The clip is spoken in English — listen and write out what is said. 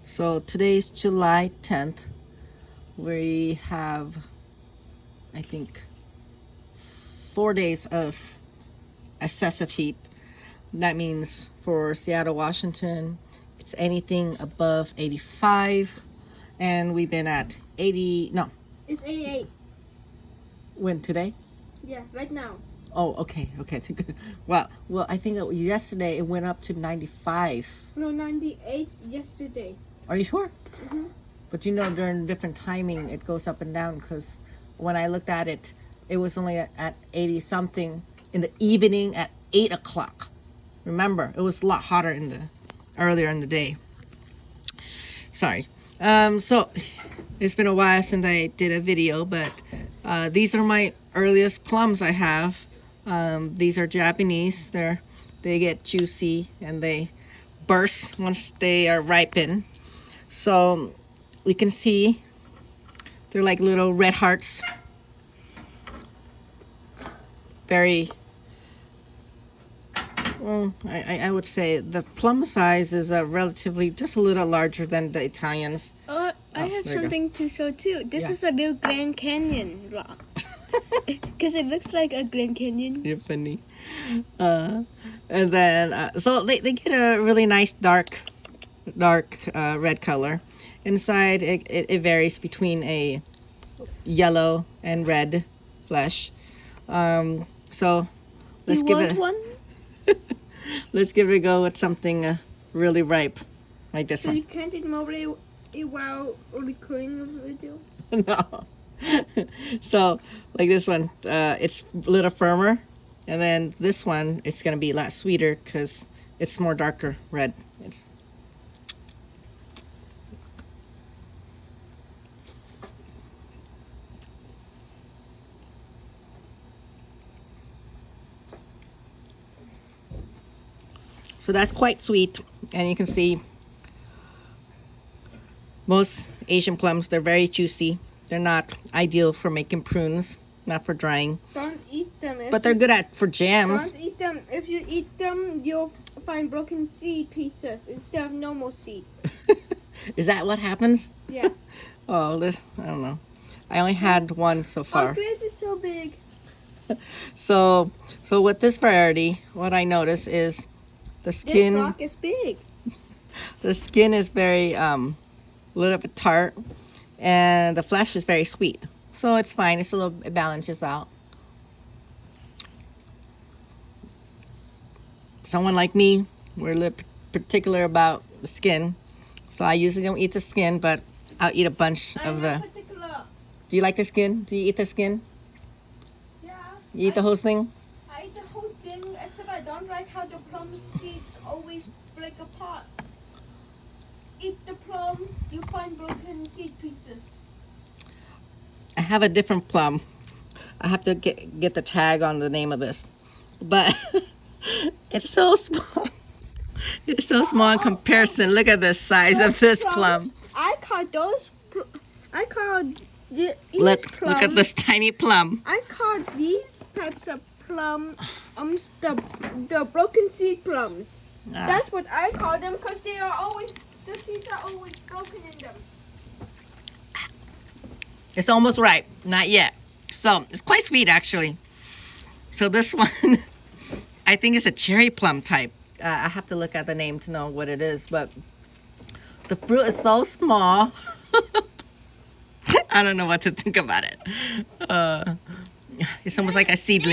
So today's July 10th. We have, I think, 4 days of excessive heat. That means for Seattle, Washington, it's anything above 85. And we've been at 80, no. It's 88. When, today? Yeah, right now. Oh, okay. Well, I think yesterday it went up to 95. No, 98 yesterday. Are you sure? Mm-hmm. But during different timing, it goes up and down, because when I looked at it, it was only at 80 something in the evening at 8 o'clock. Remember, it was a lot hotter earlier in the day. Sorry. So it's been a while since I did a video, but these are my earliest plums I have. These are Japanese. They get juicy and they burst once they are ripened. So you can see they're like little red hearts. Very, well, I would say the plum size is relatively just a little larger than the Italians. I have something to show too. This is a new Grand Canyon rock. Because it looks like a Grand Canyon. You're funny. And then, so they get a really nice dark red color. Inside, it varies between a yellow and red flesh. So let's give it one? let's give it a go with something really ripe, like this So one. you can't eat more while recording the video? No. So like this one, it's a little firmer, and then this one, it's gonna be a lot sweeter because it's more darker red. So that's quite sweet, and you can see most Asian plums, they're very juicy. They're not ideal for making prunes, not for drying. Don't eat them. But they're good for jams. Don't eat them. If you eat them, you'll find broken seed pieces instead of normal seed. Is that what happens? Yeah. Oh, I don't know. I only had one so far. Our grape is so big. So with this variety, what I notice is the skin. This rock is big. The skin is very little bit tart, and the flesh is very sweet. So it's fine. It balances out. Someone like me, we're a little particular about the skin. So I usually don't eat the skin, but I'll eat a bunch of the. Particular. Do you like the skin? Do you eat the skin? Yeah. You eat the whole thing? I eat the whole thing, except I don't like how the plum seeds always break apart. Eat the plum, you find broken seed pieces. I have a different plum. I have to get the tag on the name of this, but it's so small. It's so small in comparison. Look at the size of this plum. I call those. I call these Look plums. at this tiny plum. I call these types of plum the broken seed plums. That's what I call them, because the seeds are always broken in them. It's almost ripe, not yet. So it's quite sweet, actually. So this one, I think it's a cherry plum type. I have to look at the name to know what it is, but the fruit is so small. I don't know what to think about it. It's almost like a seedling.